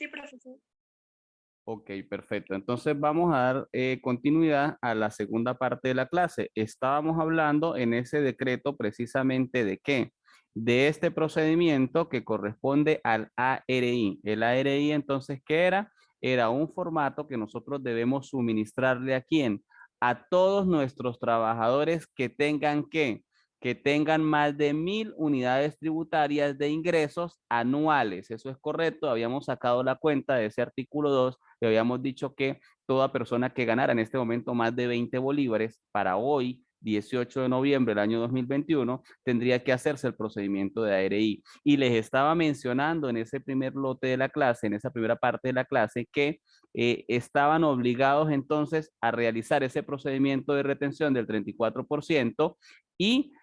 Sí, profesor. Ok, perfecto. Entonces vamos a dar continuidad a la segunda parte de la clase. Estábamos hablando en ese decreto precisamente de qué, de este procedimiento que corresponde al ARI. El ARI entonces, ¿qué era? Era un formato que nosotros debemos suministrarle a quién, a todos nuestros trabajadores que tengan más de 1.000 unidades tributarias de ingresos anuales. Eso es correcto. Habíamos sacado la cuenta de ese artículo 2 y habíamos dicho que toda persona que ganara en este momento más de 20 bolívares para hoy, 18 de noviembre del año 2021, tendría que hacerse el procedimiento de ARI. Y les estaba mencionando en ese primer lote de la clase, en esa primera parte de la clase, que estaban obligados entonces a realizar ese procedimiento de retención del 34% y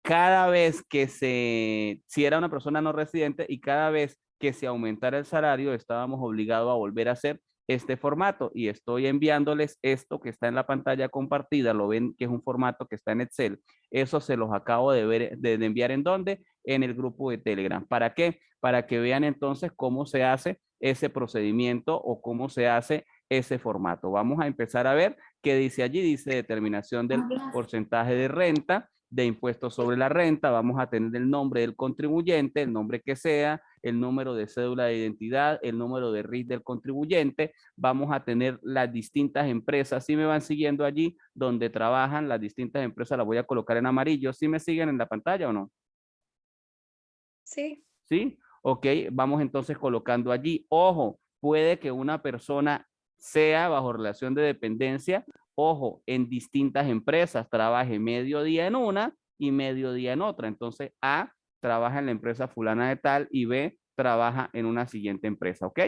cada vez que si era una persona no residente y cada vez que se aumentara el salario, estábamos obligados a volver a hacer este formato y estoy enviándoles esto que está en la pantalla compartida, lo ven que es un formato que está en Excel, eso se los acabo de ver, de enviar en dónde, en el grupo de Telegram. ¿Para qué? Para que vean entonces cómo se hace ese procedimiento o cómo se hace ese formato. Vamos a empezar a ver qué dice allí, dice determinación del porcentaje de renta, de impuestos sobre la renta, vamos a tener el nombre del contribuyente, el nombre que sea, el número de cédula de identidad, el número de RIF del contribuyente, vamos a tener las distintas empresas, si me van siguiendo allí donde trabajan las distintas empresas, las voy a colocar en amarillo, ¿sí me siguen en la pantalla o no? Sí. ¿Sí? Ok, vamos entonces colocando allí. Ojo, puede que una persona sea bajo relación de dependencia, ojo, en distintas empresas, trabaje medio día en una y medio día en otra. Entonces, A trabaja en la empresa fulana de tal y B trabaja en una siguiente empresa, ¿ok?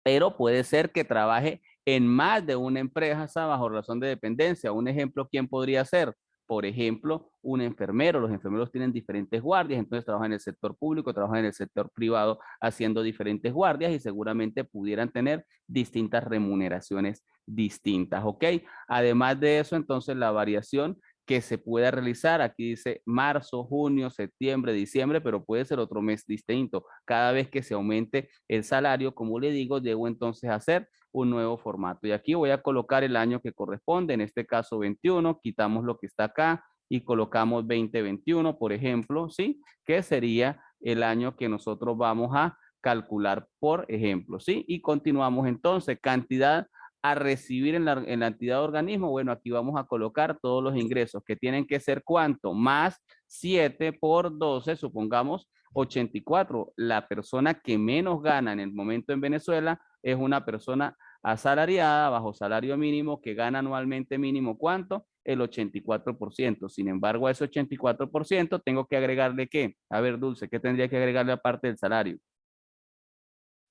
Pero puede ser que trabaje en más de una empresa bajo razón de dependencia. Un ejemplo, ¿quién podría ser? Por ejemplo, un enfermero. Los enfermeros tienen diferentes guardias, entonces trabajan en el sector público, trabajan en el sector privado haciendo diferentes guardias y seguramente pudieran tener distintas remuneraciones distintas, ¿ok? Además de eso, entonces la variación que se pueda realizar. Aquí dice marzo, junio, septiembre, diciembre, pero puede ser otro mes distinto. Cada vez que se aumente el salario, como le digo, debo entonces hacer un nuevo formato. Y aquí voy a colocar el año que corresponde, en este caso 21, quitamos lo que está acá y colocamos 2021, por ejemplo, ¿sí? Que sería el año que nosotros vamos a calcular, por ejemplo, ¿sí? Y continuamos entonces, cantidad a recibir en la entidad de organismo, bueno, aquí vamos a colocar todos los ingresos que tienen que ser ¿cuánto? Más 7 por 12, supongamos 84. La persona que menos gana en el momento en Venezuela es una persona asalariada bajo salario mínimo que gana anualmente mínimo ¿cuánto? El 84%. Sin embargo, a ese 84% tengo que agregarle ¿qué? A ver, Dulce, ¿qué tendría que agregarle aparte del salario?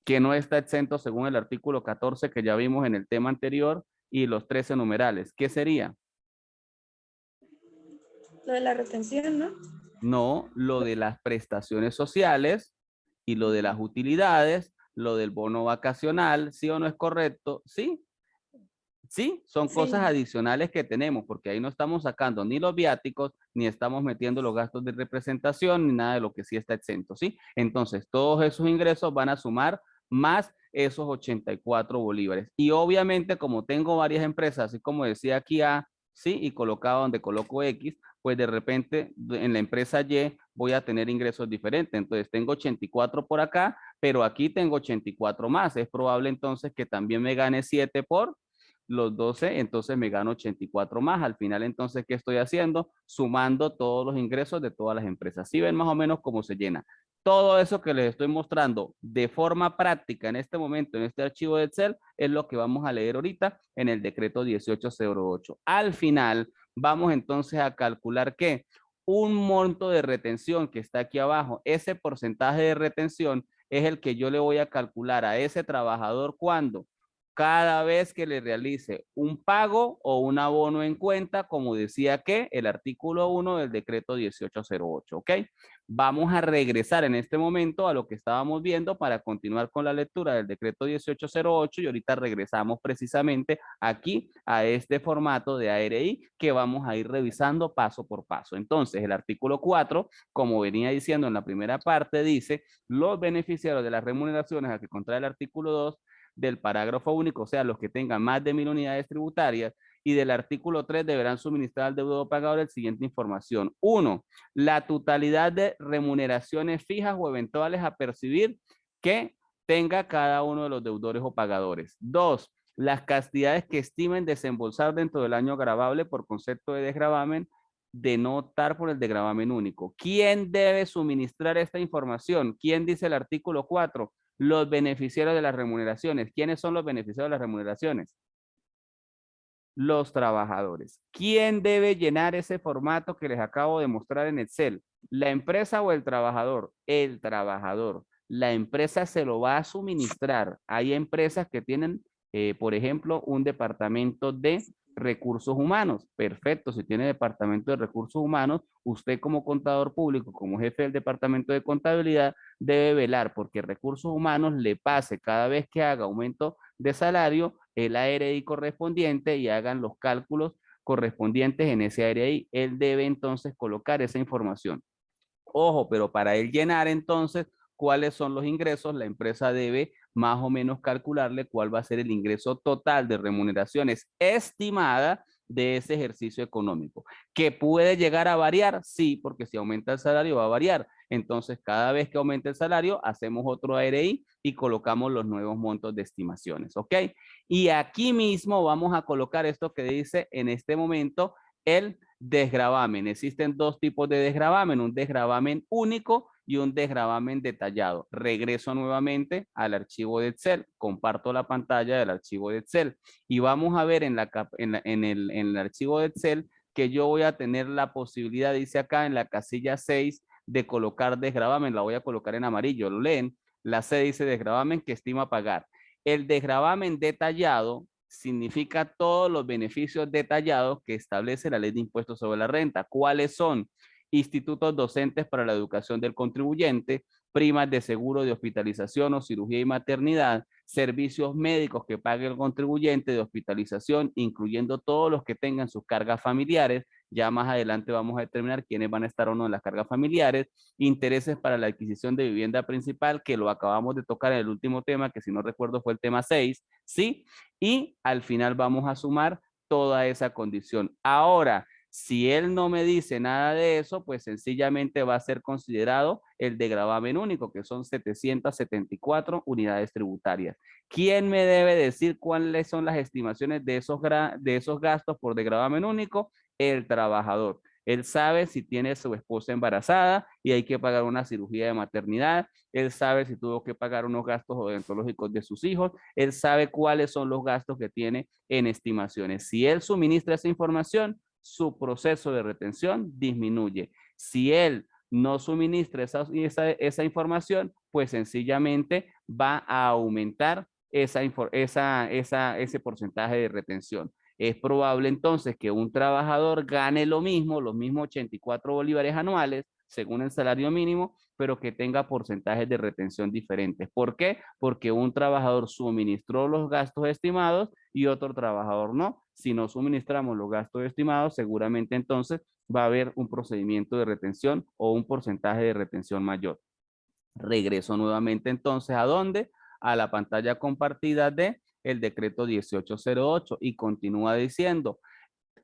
Que no está exento según el artículo 14 que ya vimos en el tema anterior y los 13 numerales. ¿Qué sería? Lo de la retención, ¿no? No, lo de las prestaciones sociales y lo de las utilidades, lo del bono vacacional, ¿sí o no es correcto? Sí, sí, son cosas Sí. adicionales que tenemos, porque ahí no estamos sacando ni los viáticos, ni estamos metiendo los gastos de representación, ni nada de lo que sí está exento, ¿sí? Entonces, todos esos ingresos van a sumar más esos 84 bolívares. Y obviamente, como tengo varias empresas, así como decía aquí A, sí, y colocado donde coloco X, pues de repente en la empresa Y voy a tener ingresos diferentes. Entonces, tengo 84 por acá, pero aquí tengo 84 más. Es probable entonces que también me gane 7 por los 12, entonces me gano 84 más. Al final, entonces, ¿qué estoy haciendo? Sumando todos los ingresos de todas las empresas. ¿Sí ven más o menos cómo se llena? Todo eso que les estoy mostrando de forma práctica en este momento, en este archivo de Excel, es lo que vamos a leer ahorita en el decreto 1808. Al final, vamos entonces a calcular que un monto de retención que está aquí abajo, ese porcentaje de retención es el que yo le voy a calcular a ese trabajador cuando cada vez que le realice un pago o un abono en cuenta, como decía que el artículo 1 del decreto 1808, ¿ok? Vamos a regresar en este momento a lo que estábamos viendo para continuar con la lectura del decreto 1808 y ahorita regresamos precisamente aquí a este formato de ARI que vamos a ir revisando paso por paso. Entonces, el artículo 4, como venía diciendo en la primera parte, dice los beneficiarios de las remuneraciones a que contrae el artículo 2 del parágrafo único, o sea, los que tengan más de 1000 unidades tributarias, y del artículo 3 deberán suministrar al deudor pagador la siguiente información. 1. La totalidad de remuneraciones fijas o eventuales a percibir que tenga cada uno de los deudores o pagadores. 2. Las cantidades que estimen desembolsar dentro del año gravable por concepto de desgravamen de no optar por el desgravamen único. ¿Quién debe suministrar esta información? ¿Quién dice el artículo 4? Los beneficiarios de las remuneraciones. ¿Quiénes son los beneficiarios de las remuneraciones? Los trabajadores. ¿Quién debe llenar ese formato que les acabo de mostrar en Excel? ¿La empresa o el trabajador? El trabajador. La empresa se lo va a suministrar. Hay empresas que tienen, por ejemplo, un departamento de recursos humanos. Perfecto, si tiene departamento de recursos humanos, usted como contador público, como jefe del departamento de contabilidad, debe velar porque recursos humanos le pase cada vez que haga aumento de salario el ARI correspondiente y hagan los cálculos correspondientes en ese ARI. Él debe entonces colocar esa información. Ojo, pero para él llenar entonces cuáles son los ingresos, la empresa debe más o menos calcularle cuál va a ser el ingreso total de remuneraciones estimada de ese ejercicio económico. ¿Que puede llegar a variar? Sí, porque si aumenta el salario va a variar. Entonces, cada vez que aumente el salario, hacemos otro ARI y colocamos los nuevos montos de estimaciones, ¿ok? Y aquí mismo vamos a colocar esto que dice en este momento el desgravamen. Existen dos tipos de desgravamen, un desgravamen único y un desgravamen detallado. Regreso nuevamente al archivo de Excel, comparto la pantalla del archivo de Excel y vamos a ver en el archivo de Excel que yo voy a tener la posibilidad, dice acá en la casilla 6, de colocar desgravamen. La voy a colocar en amarillo, lo leen. La C dice desgravamen que estima pagar. El desgravamen detallado significa todos los beneficios detallados que establece la ley de impuestos sobre la renta. ¿Cuáles son? Institutos docentes para la educación del contribuyente, primas de seguro de hospitalización o cirugía y maternidad, servicios médicos que pague el contribuyente de hospitalización, incluyendo todos los que tengan sus cargas familiares. Ya más adelante vamos a determinar quiénes van a estar o no en las cargas familiares, intereses para la adquisición de vivienda principal, que lo acabamos de tocar en el último tema, que si no recuerdo fue el tema 6, ¿sí? Y al final vamos a sumar toda esa condición. Ahora, si él no me dice nada de eso, pues sencillamente va a ser considerado el de gravamen único, que son 774 unidades tributarias. ¿Quién me debe decir cuáles son las estimaciones de esos gastos por de gravamen único? El trabajador. Él sabe si tiene a su esposa embarazada y hay que pagar una cirugía de maternidad. Él sabe si tuvo que pagar unos gastos odontológicos de sus hijos. Él sabe cuáles son los gastos que tiene en estimaciones. Si él suministra esa información, su proceso de retención disminuye. Si él no suministra esa información, pues sencillamente va a aumentar ese porcentaje de retención. Es probable entonces que un trabajador gane lo mismo, los mismos 84 bolívares anuales, según el salario mínimo, pero que tenga porcentajes de retención diferentes. ¿Por qué? Porque un trabajador suministró los gastos estimados y otro trabajador no. Si no suministramos los gastos estimados, seguramente entonces va a haber un procedimiento de retención o un porcentaje de retención mayor. Regreso nuevamente entonces, ¿a dónde? A la pantalla compartida de el decreto 1808 y continúa diciendo,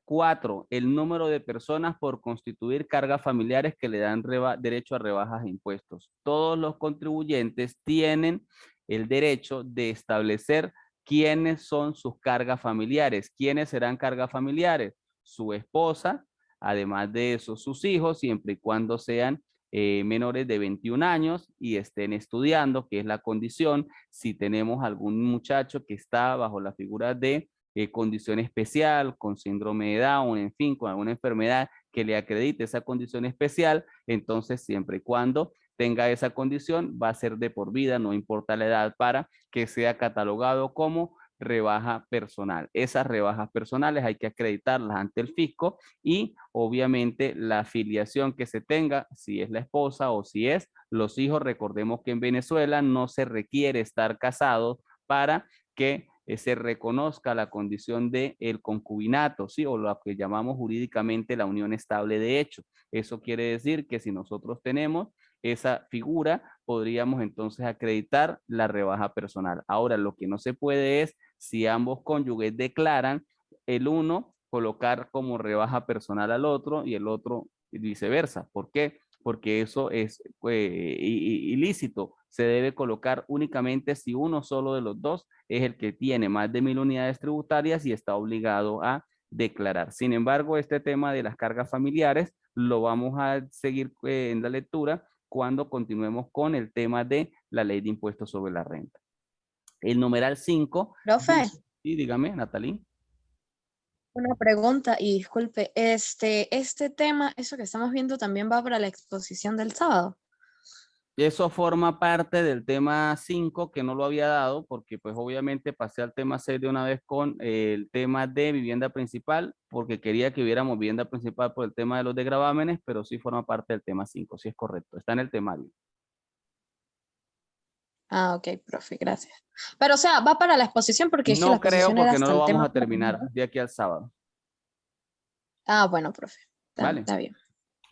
4. El número de personas por constituir cargas familiares que le dan derecho a rebajas de impuestos. Todos los contribuyentes tienen el derecho de establecer quiénes son sus cargas familiares. ¿Quiénes serán cargas familiares? Su esposa, además de eso, sus hijos, siempre y cuando sean menores de 21 años y estén estudiando, que es la condición. Si tenemos algún muchacho que está bajo la figura de condición especial, con síndrome de Down, en fin, con alguna enfermedad que le acredite esa condición especial, entonces siempre y cuando tenga esa condición va a ser de por vida, no importa la edad, para que sea catalogado como rebaja personal. Esas rebajas personales hay que acreditarlas ante el fisco y obviamente la afiliación que se tenga, si es la esposa o si es los hijos. Recordemos que en Venezuela no se requiere estar casado para que se reconozca la condición de el concubinato, ¿sí? O lo que llamamos jurídicamente la unión estable de hecho. Eso quiere decir que si nosotros tenemos esa figura, podríamos entonces acreditar la rebaja personal. Ahora, lo que no se puede es, si ambos cónyuges declaran, el uno colocar como rebaja personal al otro y el otro viceversa. ¿Por qué? Porque eso es ilícito. Se debe colocar únicamente si uno solo de los dos es el que tiene más de 1.000 unidades tributarias y está obligado a declarar. Sin embargo, este tema de las cargas familiares lo vamos a seguir en la lectura cuando continuemos con el tema de la ley de impuestos sobre la renta. El numeral 5. Profe, Sí, dígame, Natalie. una pregunta y disculpe, este tema, eso que estamos viendo también va para la exposición del sábado. Eso forma parte del tema 5 que no lo había dado porque pues obviamente pasé al tema 6 de una vez con el tema de vivienda principal porque quería que hubiéramos vivienda principal por el tema de los desgravámenes, pero sí forma parte del tema 5, sí es correcto, está en el temario. Ah, ok, profe, gracias. Pero, o sea, va para la exposición porque es que la No creo exposición era porque no hasta lo el vamos tema. a terminar de aquí al sábado. Ah, bueno, profe. ¿Vale? Está bien.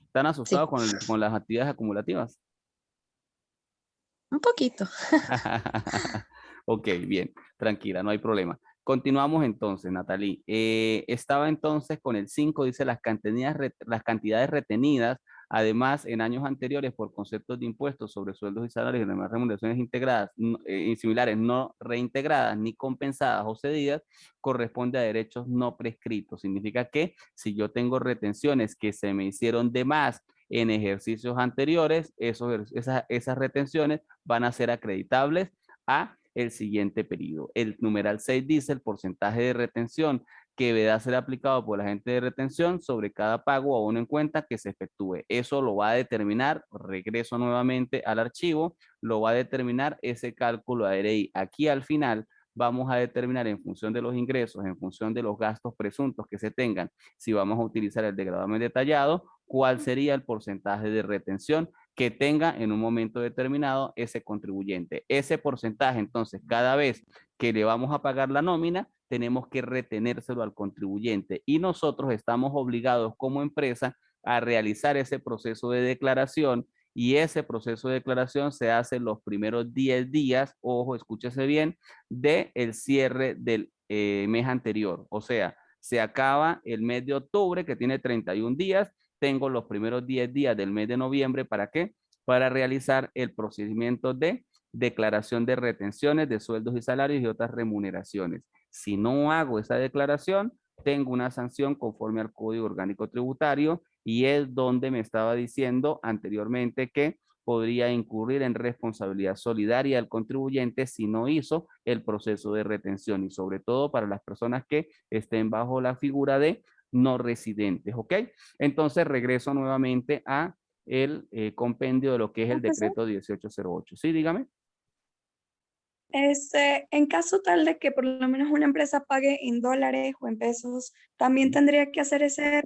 ¿Están Sí, asustados con las actividades acumulativas? un poquito. Ok, bien, tranquila, no hay problema. Continuamos entonces, Natalie. Estaba entonces con el 5, dice las cantidades retenidas, además en años anteriores por conceptos de impuestos sobre sueldos y salarios y demás remuneraciones integradas y similares no reintegradas ni compensadas o cedidas, corresponde a derechos no prescritos. Significa que si yo tengo retenciones que se me hicieron de más en ejercicios anteriores, esas retenciones van a ser acreditables a el siguiente periodo. El numeral 6 dice el porcentaje de retención que deberá ser aplicado por la agente de retención sobre cada pago o abono en cuenta que se efectúe. Eso lo va a determinar, regreso nuevamente al archivo, lo va a determinar ese cálculo de ARI. Aquí al final vamos a determinar en función de los ingresos, en función de los gastos presuntos que se tengan, si vamos a utilizar el degradamen detallado, cuál sería el porcentaje de retención que tenga en un momento determinado ese contribuyente. Ese porcentaje, entonces, cada vez que le vamos a pagar la nómina, tenemos que retenérselo al contribuyente y nosotros estamos obligados como empresa a realizar ese proceso de declaración y ese proceso de declaración se hace los primeros 10 días, ojo, escúchese bien, del cierre del mes anterior. O sea, se acaba el mes de octubre que tiene 31 días, tengo los primeros 10 días del mes de noviembre, ¿para qué? Para realizar el procedimiento de declaración de retenciones de sueldos y salarios y otras remuneraciones. Si no hago esa declaración, tengo una sanción conforme al Código Orgánico Tributario y es donde me estaba diciendo anteriormente que podría incurrir en responsabilidad solidaria del contribuyente si no hizo el proceso de retención y sobre todo para las personas que estén bajo la figura de no residentes, ¿ok? Entonces regreso nuevamente a el compendio de lo que es el Profesor, decreto 1808. Sí, dígame. en caso tal de que por lo menos una empresa pague en dólares o en pesos, ¿también tendría que hacer ese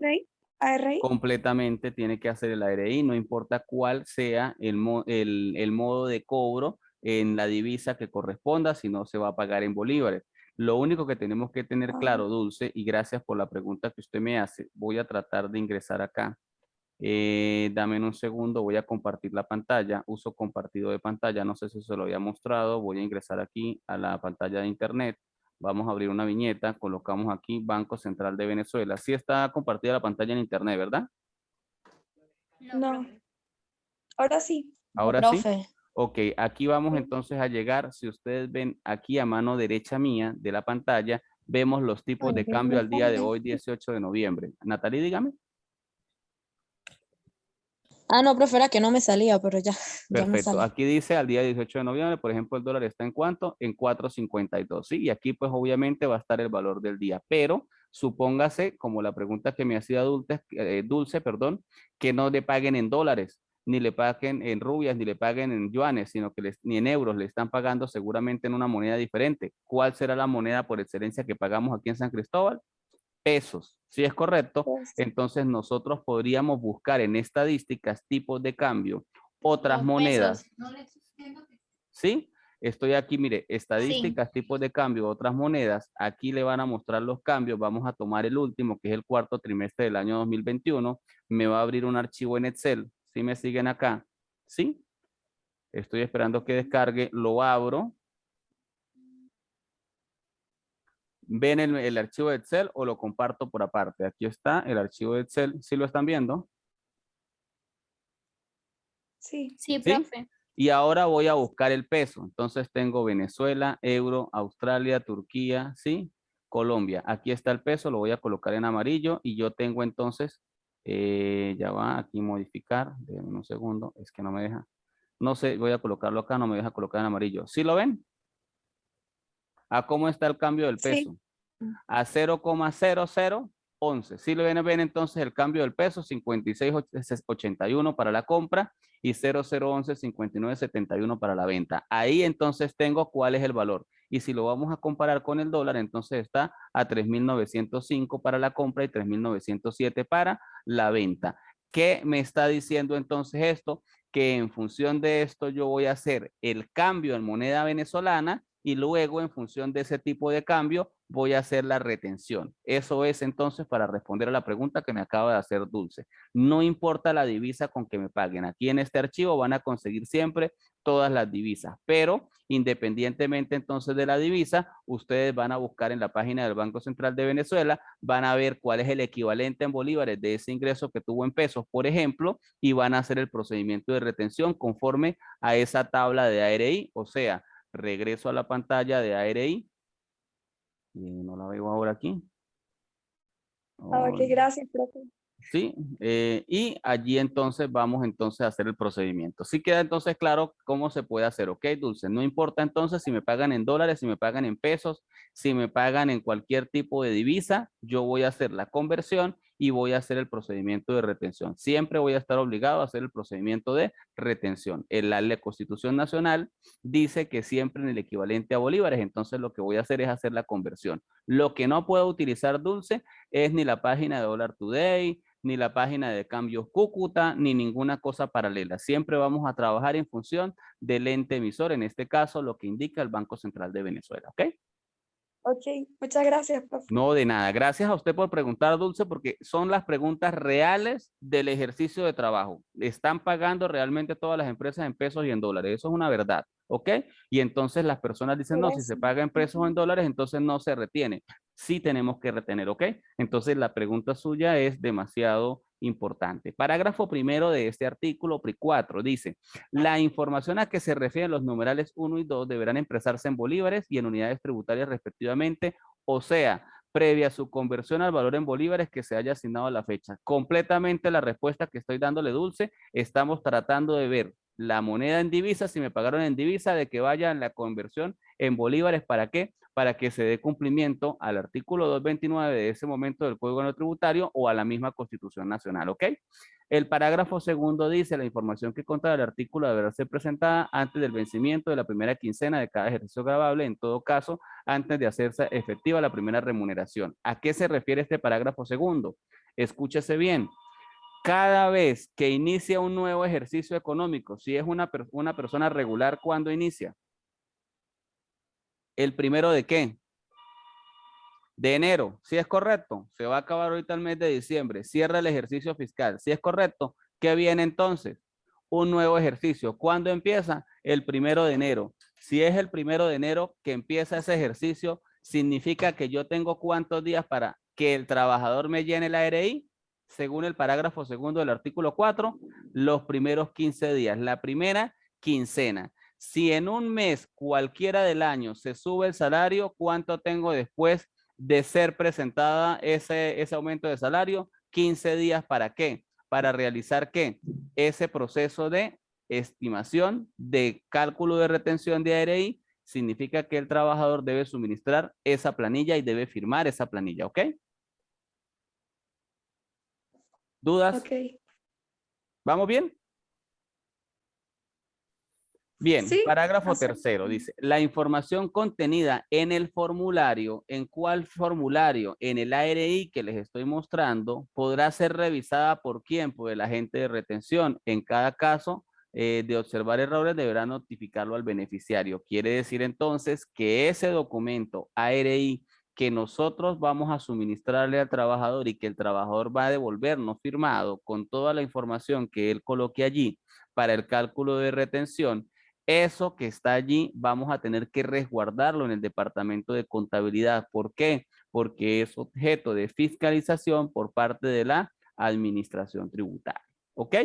ARI? Completamente tiene que hacer el ARI, no importa cuál sea el modo de cobro en la divisa que corresponda, si no se va a pagar en bolívares. Lo único que tenemos que tener Ah, claro, Dulce, y gracias por la pregunta que usted me hace, voy a tratar de ingresar acá. Dame un segundo, voy a compartir la pantalla, uso compartido de pantalla, no sé si se lo había mostrado, voy a ingresar aquí a la pantalla de internet, vamos a abrir una viñeta, colocamos aquí Banco Central de Venezuela, sí está compartida la pantalla en internet, ¿verdad? no, ahora sí. No, Ahora sí. profe. Ok, aquí vamos Sí. entonces a llegar, si ustedes ven aquí a mano derecha mía de la pantalla, vemos los tipos de cambio al día de hoy, 18 de noviembre. Natalie, dígame. Ah, no, profe, era que no me salía, pero ya, ya me Perfecto. sale. Aquí dice al día 18 de noviembre, por ejemplo, el dólar está en cuánto? En 4.52, ¿sí? Y aquí pues obviamente va a estar el valor del día, pero supóngase, como la pregunta que me hacía Dulce, perdón, que no le paguen en dólares. ni le paguen en rupias, ni le paguen en yuanes, sino que ni en euros, le están pagando seguramente en una moneda diferente. ¿Cuál será la moneda por excelencia que pagamos aquí en San Cristóbal? Pesos. Si es correcto, Pues, entonces nosotros podríamos buscar en estadísticas tipos de cambio, otras Los monedas. pesos. No le estoy diciendo que- ¿Sí? Estoy aquí, mire, Sí. estadísticas, tipos de cambio, otras monedas. Aquí le van a mostrar los cambios. Vamos a tomar el último, que es el cuarto trimestre del año 2021. Me va a abrir un archivo en Excel. ¿Sí me siguen acá? ¿Sí? Estoy esperando que descargue. Lo abro. ¿Ven el archivo de Excel o lo comparto por aparte? Aquí está el archivo de Excel. ¿Sí lo están viendo? sí, Sí, ¿Sí? profe. Y ahora voy a buscar el peso. Entonces tengo Venezuela, euro, Australia, Turquía, ¿sí? Colombia. Aquí está el peso, lo voy a colocar en amarillo y yo tengo entonces, ya va, aquí modificar, déjenme un segundo, es que no me deja. No sé, voy a colocarlo acá, no me deja colocar en amarillo. ¿Sí lo ven? ¿A cómo está el cambio del sí. peso? A 0,0011. Si lo ven entonces el cambio del peso, 56.81 para la compra y 0,011, 59.71 para la venta. Ahí entonces tengo cuál es el valor. Y si lo vamos a comparar con el dólar, entonces está a 3.905 para la compra y 3.907 para la venta. ¿Qué me está diciendo entonces esto? Que en función de esto yo voy a hacer el cambio en moneda venezolana y luego en función de ese tipo de cambio voy a hacer la retención. Eso es entonces para responder a la pregunta que me acaba de hacer Dulce. No importa la divisa con que me paguen. Aquí en este archivo van a conseguir siempre todas las divisas, pero independientemente entonces de la divisa, ustedes van a buscar en la página del Banco Central de Venezuela, van a ver cuál es el equivalente en bolívares de ese ingreso que tuvo en pesos, por ejemplo, y van a hacer el procedimiento de retención conforme a esa tabla de ARI, o sea, regreso a la pantalla de ARI. No la veo ahora aquí. Ok, gracias, profe. Sí, y allí entonces vamos entonces a hacer el procedimiento. Sí queda entonces claro cómo se puede hacer, ¿ok, Dulce? No importa entonces si me pagan en dólares, si me pagan en pesos, si me pagan en cualquier tipo de divisa, yo voy a hacer la conversión y voy a hacer el procedimiento de retención. Siempre voy a estar obligado a hacer el procedimiento de retención. La Constitución Nacional dice que siempre en el equivalente a bolívares, entonces lo que voy a hacer es hacer la conversión. Lo que no puedo utilizar, Dulce, es ni la página de Dollar Today, ni la página de cambios Cúcuta, ni ninguna cosa paralela. Siempre vamos a trabajar en función del ente emisor, en este caso lo que indica el Banco Central de Venezuela, ¿ok? Ok, muchas gracias, profe. No, de nada. Gracias a usted por preguntar, Dulce, porque son las preguntas reales del ejercicio de trabajo. Están pagando realmente todas las empresas en pesos y en dólares. Eso es una verdad, ¿ok? Y entonces las personas dicen, no, si se Gracias. paga en pesos o en dólares, entonces no se retiene. Sí tenemos que retener, ¿ok? Entonces la pregunta suya es demasiado importante. Parágrafo primero de este artículo, PRI 4, dice, la información a que se refieren los numerales 1 y 2 deberán expresarse en bolívares y en unidades tributarias respectivamente, o sea, previa a su conversión al valor en bolívares que se haya asignado a la fecha. Completamente la respuesta que estoy dándole, Dulce. Estamos tratando de ver la moneda en divisa, si me pagaron en divisa, de que vaya en la conversión en bolívares. ¿Para qué? Para que se dé cumplimiento al artículo 229 de ese momento del Código No Tributario o a la misma Constitución Nacional, ¿ok? El parágrafo segundo dice, la información que contra el artículo deberá ser presentada antes del vencimiento de la primera quincena de cada ejercicio gravable, en todo caso, antes de hacerse efectiva la primera remuneración. ¿A qué se refiere este parágrafo segundo? Escúchese bien. Cada vez que inicia un nuevo ejercicio económico, si es una persona regular, ¿cuándo inicia? ¿El primero de qué? De enero, si es correcto, se va a acabar ahorita el mes de diciembre, cierra el ejercicio fiscal, si es correcto, ¿qué viene entonces? Un nuevo ejercicio. ¿Cuándo empieza? El 1 de enero. Si es el 1 de enero que empieza ese ejercicio, significa que yo tengo cuántos días para que el trabajador me llene la ARI, según el parágrafo segundo del artículo 4, los primeros 15 días, la primera quincena. Si en un mes cualquiera del año se sube el salario, ¿cuánto tengo después de ser presentada ese aumento de salario? 15 días. ¿Para qué? Para realizar ¿qué? Ese proceso de estimación de cálculo de retención de ARI. Significa que el trabajador debe suministrar esa planilla y debe firmar esa planilla, ¿ok? ¿Dudas? Ok, ¿Vamos bien? Bien, Sí, parágrafo acepto. tercero dice, la información contenida en el formulario, ¿en cuál formulario? En el ARI que les estoy mostrando, podrá ser revisada por quién, por el agente de retención. En cada caso de observar errores deberá notificarlo al beneficiario. Quiere decir entonces que ese documento ARI que nosotros vamos a suministrarle al trabajador y que el trabajador va a devolvernos firmado con toda la información que él coloque allí para el cálculo de retención, eso que está allí vamos a tener que resguardarlo en el departamento de contabilidad. ¿Por qué? Porque es objeto de fiscalización por parte de la administración tributaria. ¿Ok?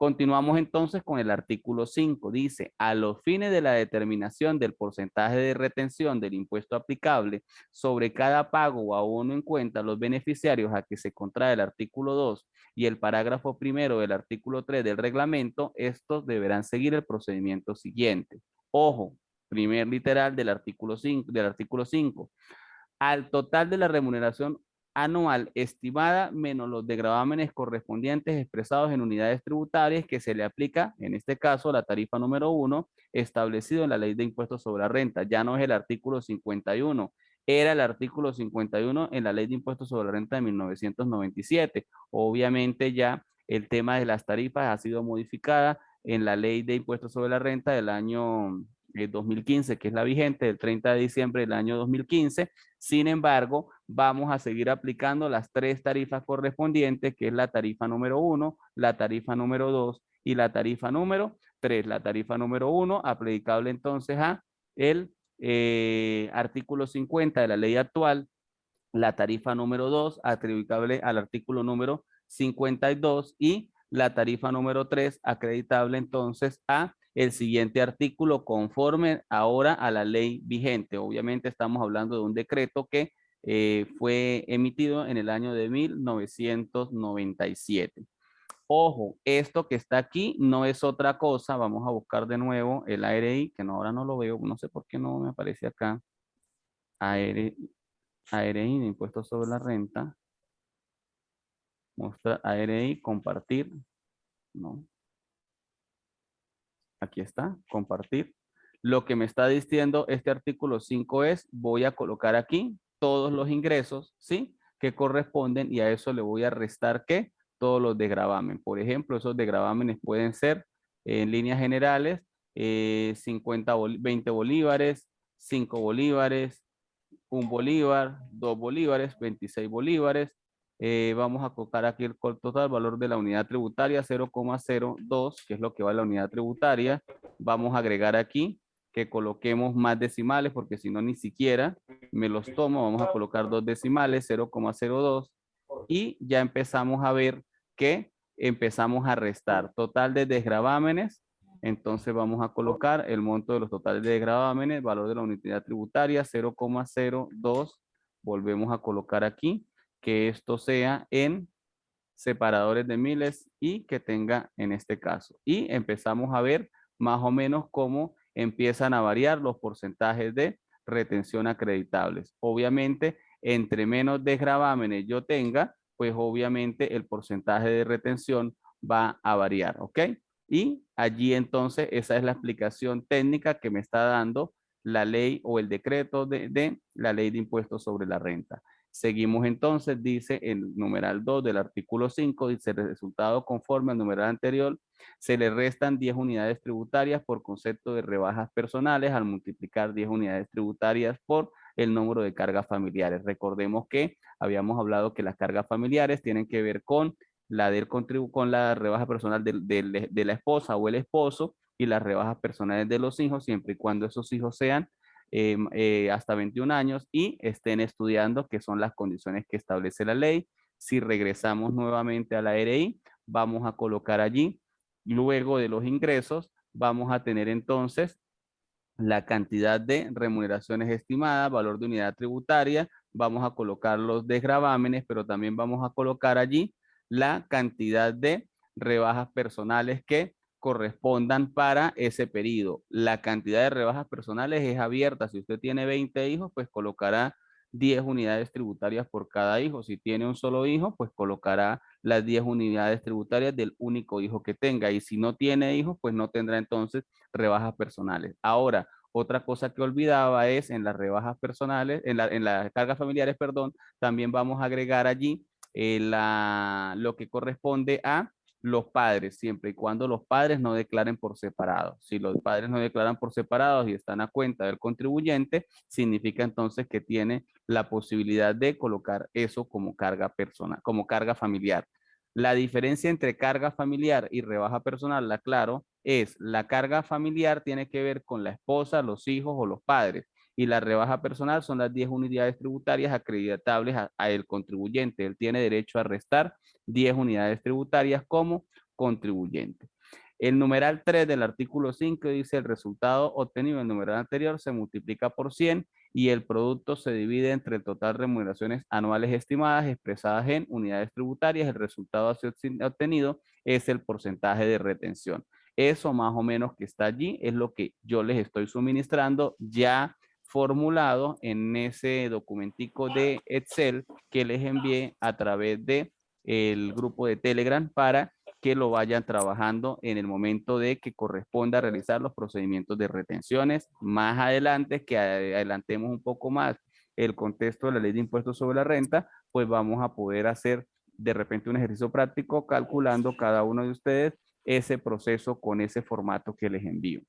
Continuamos entonces con el artículo 5. Dice, a los fines de la determinación del porcentaje de retención del impuesto aplicable sobre cada pago o abono en cuenta, los beneficiarios a que se contrae el artículo 2 y el parágrafo primero del artículo 3 del reglamento, estos deberán seguir el procedimiento siguiente. Ojo, primer literal del artículo 5. Al total de la remuneración anual estimada menos los degravámenes correspondientes expresados en unidades tributarias que se le aplica, en este caso, la tarifa número 1, establecido en la ley de impuestos sobre la renta. Ya no es el artículo 51, era el artículo 51 en la ley de impuestos sobre la renta de 1997. Obviamente ya el tema de las tarifas ha sido modificada en la ley de impuestos sobre la renta del año 2015, que es la vigente del 30 de diciembre del año 2015. Sin embargo, vamos a seguir aplicando las tres tarifas correspondientes, que es la tarifa número 1, la tarifa número 2 y la tarifa número 3. La tarifa número 1 aplicable entonces a el artículo 50 de la ley actual, la tarifa número 2 atribuyable al artículo número 52 y la tarifa número 3 acreditable entonces a el siguiente artículo conforme ahora a la ley vigente. Obviamente estamos hablando de un decreto que fue emitido en el año de 1997. Ojo, esto que está aquí no es otra cosa. Vamos a buscar de nuevo el ARI, que no, ahora no lo veo, no sé por qué no me aparece acá. ARI de impuestos sobre la renta. Mostrar ARI, compartir. No. Aquí está, compartir. Lo que me está diciendo este artículo 5 es, voy a colocar aquí todos los ingresos, ¿sí? Que corresponden y a eso le voy a restar, ¿qué? Todos los de gravamen. Por ejemplo, esos de gravámenes pueden ser, en líneas generales, 20 bolívares, 5 bolívares, 1 bolívar, 2 bolívares, 26 bolívares. Vamos a colocar aquí el total valor de la unidad tributaria, 0,02, que es lo que va a la unidad tributaria. Vamos a agregar aquí que coloquemos más decimales, porque si no ni siquiera me los tomo. Vamos a colocar 2 decimales, 0,02. Y ya empezamos a ver que empezamos a restar total de desgravámenes. Entonces vamos a colocar el monto de los totales de gravámenes, valor de la unidad tributaria 0,02. Volvemos a colocar aquí que esto sea en separadores de miles y que tenga en este caso. Y empezamos a ver más o menos cómo empiezan a variar los porcentajes de retención acreditables. Obviamente, entre menos desgravámenes yo tenga, pues obviamente el porcentaje de retención va a variar, ¿ok? Y allí entonces esa es la explicación técnica que me está dando la ley o el decreto de la ley de impuestos sobre la renta. Seguimos entonces, dice el numeral 2 del artículo 5, dice el resultado conforme al numeral anterior, se le restan 10 unidades tributarias por concepto de rebajas personales al multiplicar 10 unidades tributarias por el número de cargas familiares. Recordemos que habíamos hablado que las cargas familiares tienen que ver con con la rebaja personal de la esposa o el esposo y las rebajas personales de los hijos, siempre y cuando esos hijos sean hasta 21 años y estén estudiando, que son las condiciones que establece la ley. Si regresamos nuevamente a la RI, vamos a colocar allí, luego de los ingresos, vamos a tener entonces la cantidad de remuneraciones estimadas, valor de unidad tributaria, vamos a colocar los desgravámenes, pero también vamos a colocar allí la cantidad de rebajas personales que correspondan para ese periodo. La cantidad de rebajas personales es abierta. Si usted tiene 20 hijos, pues colocará 10 unidades tributarias por cada hijo. Si tiene un solo hijo, pues colocará las 10 unidades tributarias del único hijo que tenga. Y si no tiene hijos, pues no tendrá entonces rebajas personales. Ahora, otra cosa que olvidaba es en las rebajas personales, en las cargas familiares, perdón, también vamos a agregar allí lo que corresponde a los padres, siempre y cuando los padres no declaren por separado. Si los padres no declaran por separados y están a cuenta del contribuyente, significa entonces que tiene la posibilidad de colocar eso como carga personal, como carga familiar. La diferencia entre carga familiar y rebaja personal, la aclaro, es la carga familiar tiene que ver con la esposa, los hijos o los padres. Y la rebaja personal son las 10 unidades tributarias acreditables a el contribuyente. Él tiene derecho a restar 10 unidades tributarias como contribuyente. El numeral 3 del artículo 5 dice el resultado obtenido en el numeral anterior se multiplica por 100 y el producto se divide entre el total de remuneraciones anuales estimadas expresadas en unidades tributarias. El resultado así obtenido es el porcentaje de retención. Eso más o menos que está allí es lo que yo les estoy suministrando ya formulado en ese documentico de Excel que les envié a través de el grupo de Telegram para que lo vayan trabajando en el momento de que corresponda realizar los procedimientos de retenciones. Más adelante, que adelantemos un poco más el contexto de la ley de impuestos sobre la renta, pues vamos a poder hacer de repente un ejercicio práctico calculando cada uno de ustedes ese proceso con ese formato que les envío.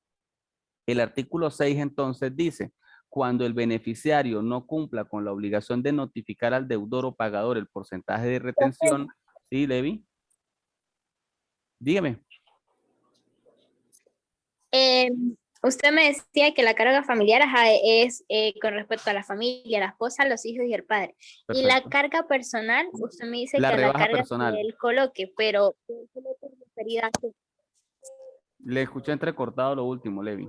El artículo 6 entonces dice, cuando el beneficiario no cumpla con la obligación de notificar al deudor o pagador el porcentaje de retención, ¿sí, Levi? Dígame. Usted me decía que la carga familiar es con respecto a la familia, la esposa, los hijos y el padre. Perfecto. Y la carga personal, usted me dice La que la rebaja carga personal. que él coloque, pero referida Le escuché entrecortado lo último, Levi.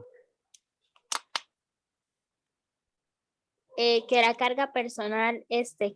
que la carga personal,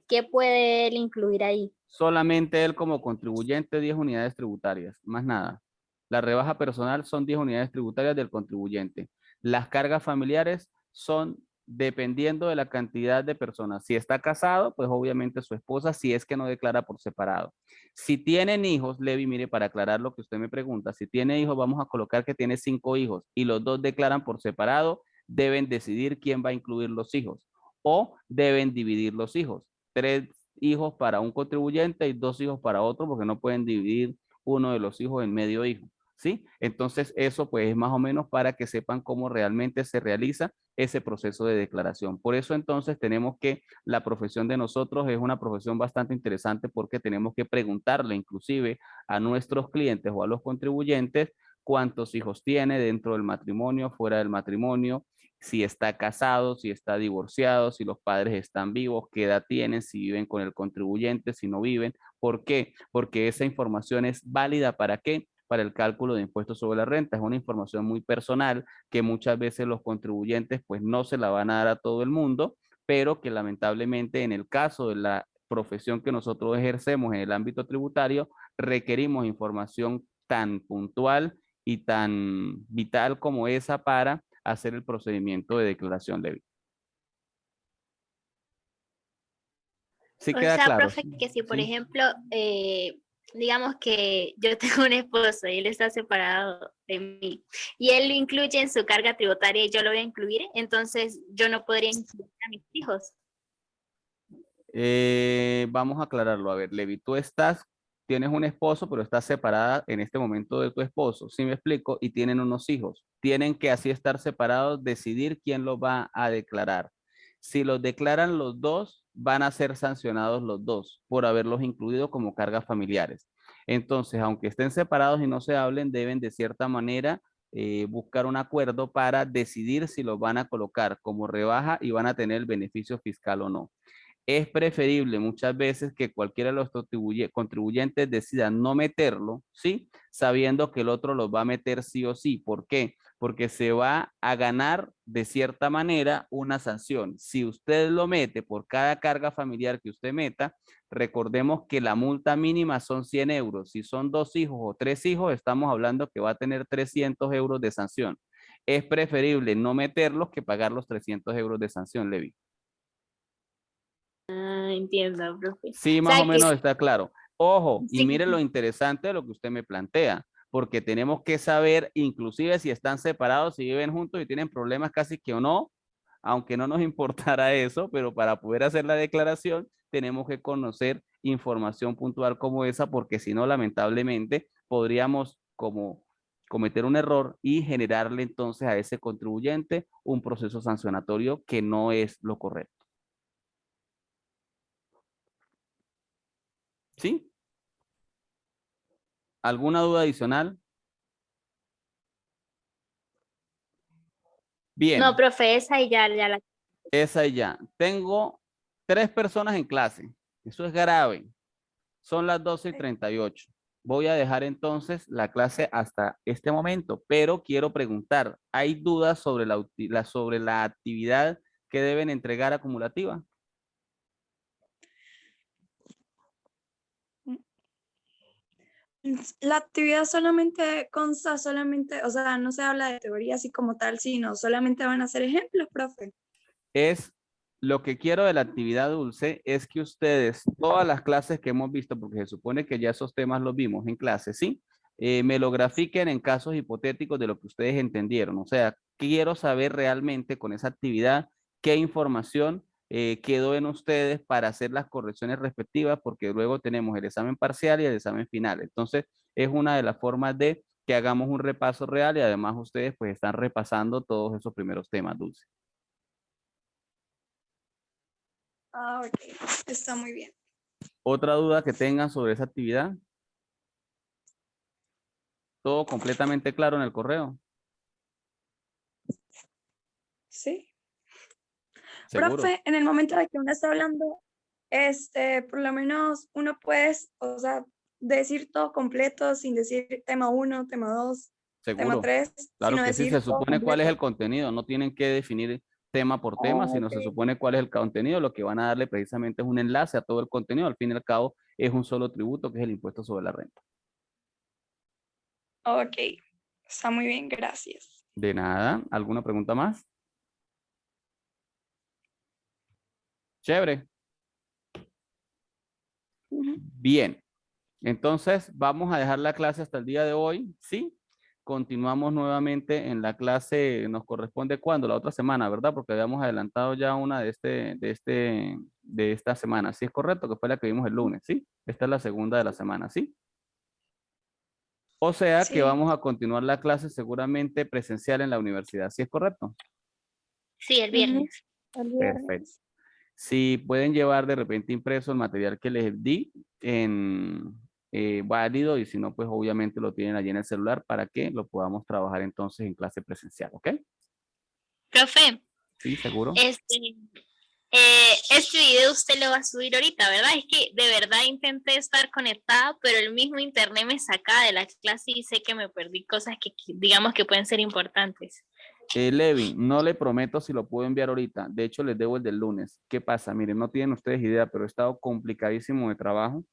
¿qué puede él incluir ahí? Solamente él como contribuyente 10 unidades tributarias, más nada. La rebaja personal son 10 unidades tributarias del contribuyente. Las cargas familiares son dependiendo de la cantidad de personas. Si está casado, pues obviamente su esposa, si es que no declara por separado. Si tienen hijos, Levi, mire, para aclarar lo que usted me pregunta, si tiene hijos, vamos a colocar que tiene 5 hijos y los dos declaran por separado, deben decidir quién va a incluir los hijos o deben dividir los hijos. 3 hijos para un contribuyente y 2 hijos para otro, porque no pueden dividir uno de los hijos en medio hijo, ¿sí? Entonces eso pues es más o menos para que sepan cómo realmente se realiza ese proceso de declaración. Por eso entonces tenemos que la profesión de nosotros es una profesión bastante interesante porque tenemos que preguntarle inclusive a nuestros clientes o a los contribuyentes cuántos hijos tiene dentro del matrimonio, fuera del matrimonio, si está casado, si está divorciado, si los padres están vivos, qué edad tienen, si viven con el contribuyente, si no viven. ¿Por qué? Porque esa información es válida ¿para qué? Para el cálculo de impuestos sobre la renta. Es una información muy personal que muchas veces los contribuyentes pues no se la van a dar a todo el mundo, pero que lamentablemente en el caso de la profesión que nosotros ejercemos en el ámbito tributario, requerimos información tan puntual y tan vital como esa para hacer el procedimiento de declaración Levi. Sí O queda sea, claro. profe, que si por ¿sí? ejemplo, digamos que yo tengo un esposo y él está separado de mí y él lo incluye en su carga tributaria y yo lo voy a incluir, entonces yo no podría incluir a mis hijos. Vamos a aclararlo. A ver, Levi, tienes un esposo, pero estás separada en este momento de tu esposo, ¿sí me explico? Y tienen unos hijos. Tienen que así estar separados, decidir quién los va a declarar. Si los declaran los dos, van a ser sancionados los dos por haberlos incluido como cargas familiares. Entonces, aunque estén separados y no se hablen, deben de cierta manera buscar un acuerdo para decidir si los van a colocar como rebaja y van a tener el beneficio fiscal o no. Es preferible muchas veces que cualquiera de los contribuyentes decida no meterlo, ¿sí? Sabiendo que el otro los va a meter sí o sí. ¿Por qué? Porque se va a ganar de cierta manera una sanción. Si usted lo mete por cada carga familiar que usted meta, recordemos que la multa mínima son 100 euros. Si son 2 hijos o 3 hijos, estamos hablando que va a tener 300 euros de sanción. Es preferible no meterlos que pagar los 300 euros de sanción, Levi. Ah, entiendo, profe. Sí, O más sea o que menos está claro. Ojo, y sí, mire lo interesante de lo que usted me plantea, porque tenemos que saber, inclusive si están separados, si viven juntos y tienen problemas casi que o no, aunque no nos importara eso, pero para poder hacer la declaración tenemos que conocer información puntual como esa, porque si no, lamentablemente, podríamos como cometer un error y generarle entonces a ese contribuyente un proceso sancionatorio que no es lo correcto. ¿Sí? ¿Alguna duda adicional? no, Bien, profe, esa y ya la. esa y ya. Tengo 3 personas en clase. Eso es grave. Son las 12:38. Voy a dejar entonces la clase hasta este momento, pero quiero preguntar, ¿hay dudas sobre sobre la actividad que deben entregar acumulativa? La actividad solamente consta solamente, o sea, no se habla de teoría así como tal, sino solamente van a ser ejemplos, profe. Es lo que quiero de la actividad dulce es que ustedes, todas las clases que hemos visto, porque se supone que ya esos temas los vimos en clase, ¿sí? Me lo grafiquen en casos hipotéticos de lo que ustedes entendieron. O sea, quiero saber realmente con esa actividad qué información quedó en ustedes para hacer las correcciones respectivas, porque luego tenemos el examen parcial y el examen final. Entonces, es una de las formas de que hagamos un repaso real y además ustedes pues están repasando todos esos primeros temas, Dulce. Ah, ok, está muy bien. ¿Otra duda que tengan sobre esa actividad? Todo completamente claro en el correo. Sí. Seguro. Profe, en el momento de que uno está hablando, por lo menos uno puede, o sea, decir todo completo sin decir tema 1, tema 2, tema Seguro. 3, Claro sino que sí, se decir todo supone cuál es el completo. contenido. No tienen que definir tema por tema, Oh, sino se ok, supone cuál es el contenido. Lo que van a darle precisamente es un enlace a todo el contenido. Al fin y al cabo, es un solo tributo que es el impuesto sobre la renta. ok, está muy bien, gracias. De nada. ¿Alguna pregunta más? Chévere. Ujú. Bien. Entonces, vamos a dejar la clase hasta el día de hoy, ¿sí? Continuamos nuevamente en la clase, nos corresponde cuándo, la otra semana, ¿verdad? Porque habíamos adelantado ya una de esta semana, ¿sí es correcto? Que fue la que vimos el lunes, ¿sí? Esta es la segunda de la semana, ¿sí? O sea que Sí. vamos a continuar la clase seguramente presencial en la universidad, ¿sí es correcto? Sí, el Ujú. viernes. El Perfecto. viernes. Si pueden llevar de repente impreso el material que les di válido y si no, pues obviamente lo tienen allí en el celular para que lo podamos trabajar entonces en clase presencial, ¿ok? Profe, Sí, seguro. este video usted lo va a subir ahorita, ¿verdad? Es que de verdad intenté estar conectada, pero el mismo internet me saca de la clase y sé que me perdí cosas que digamos que pueden ser importantes. Levin, no le prometo si lo puedo enviar ahorita. De hecho, les debo el del lunes. ¿Qué pasa? Miren, no tienen ustedes idea, pero he estado complicadísimo de trabajo.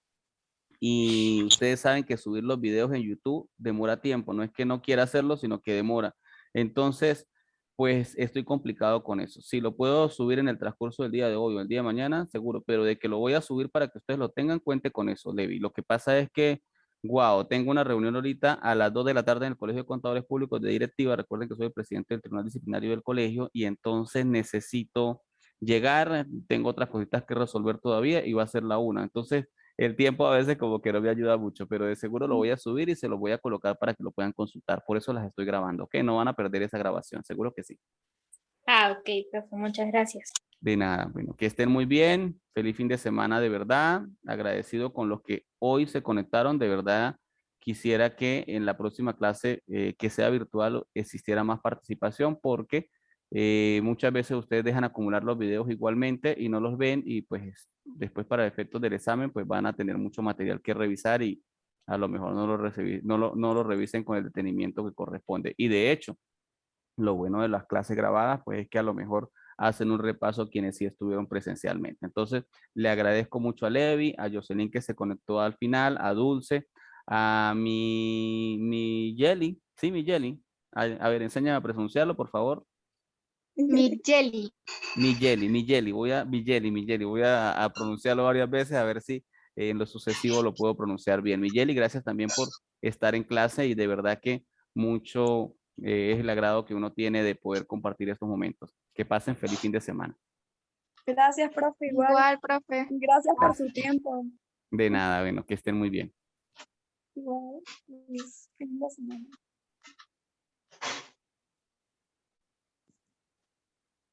Y ustedes saben que subir los videos en YouTube demora tiempo, no es que no quiera hacerlo, sino que demora. Entonces, pues estoy complicado con eso. Si lo puedo subir en el transcurso del día de hoy o el día de mañana, seguro, pero de que lo voy a subir para que ustedes lo tengan, cuente con eso, Levi. Lo que pasa es que, wow, tengo una reunión ahorita a las 2 de la tarde en el Colegio de Contadores Públicos de Directiva. Recuerden que soy el presidente del Tribunal Disciplinario del colegio y entonces necesito llegar, tengo otras cositas que resolver todavía y va a ser la una. Entonces, el tiempo a veces como que no me ayuda mucho, pero de seguro lo voy a subir y se lo voy a colocar para que lo puedan consultar. Por eso las estoy grabando, ¿ok? No van a perder esa grabación, seguro que sí. Ah, ok, profe, muchas gracias. De nada, bueno, que estén muy bien. Feliz fin de semana, de verdad. Agradecido con los que hoy se conectaron, de verdad. Quisiera que en la próxima clase, que sea virtual, existiera más participación porque muchas veces ustedes dejan acumular los videos igualmente y no los ven y pues después para efectos del examen pues van a tener mucho material que revisar y a lo mejor no lo revisen con el detenimiento que corresponde. Y de hecho, lo bueno de las clases grabadas, pues es que a lo mejor hacen un repaso quienes sí estuvieron presencialmente. Entonces, le agradezco mucho a Levi, a Jocelyn que se conectó al final, a Dulce, a mi Jelly, sí, mi Jelly. A ver, enséñame a pronunciarlo, por favor. Migeli. Migeli, voy a pronunciarlo varias veces a ver si en lo sucesivo lo puedo pronunciar bien. Migeli, gracias también por estar en clase y de verdad que mucho es el agrado que uno tiene de poder compartir estos momentos. Que pasen feliz fin de semana. Gracias, profe, igual. Igual, profe. Gracias por Gracias. su tiempo. De nada, bueno, que estén muy bien. Igual. Feliz fin de semana.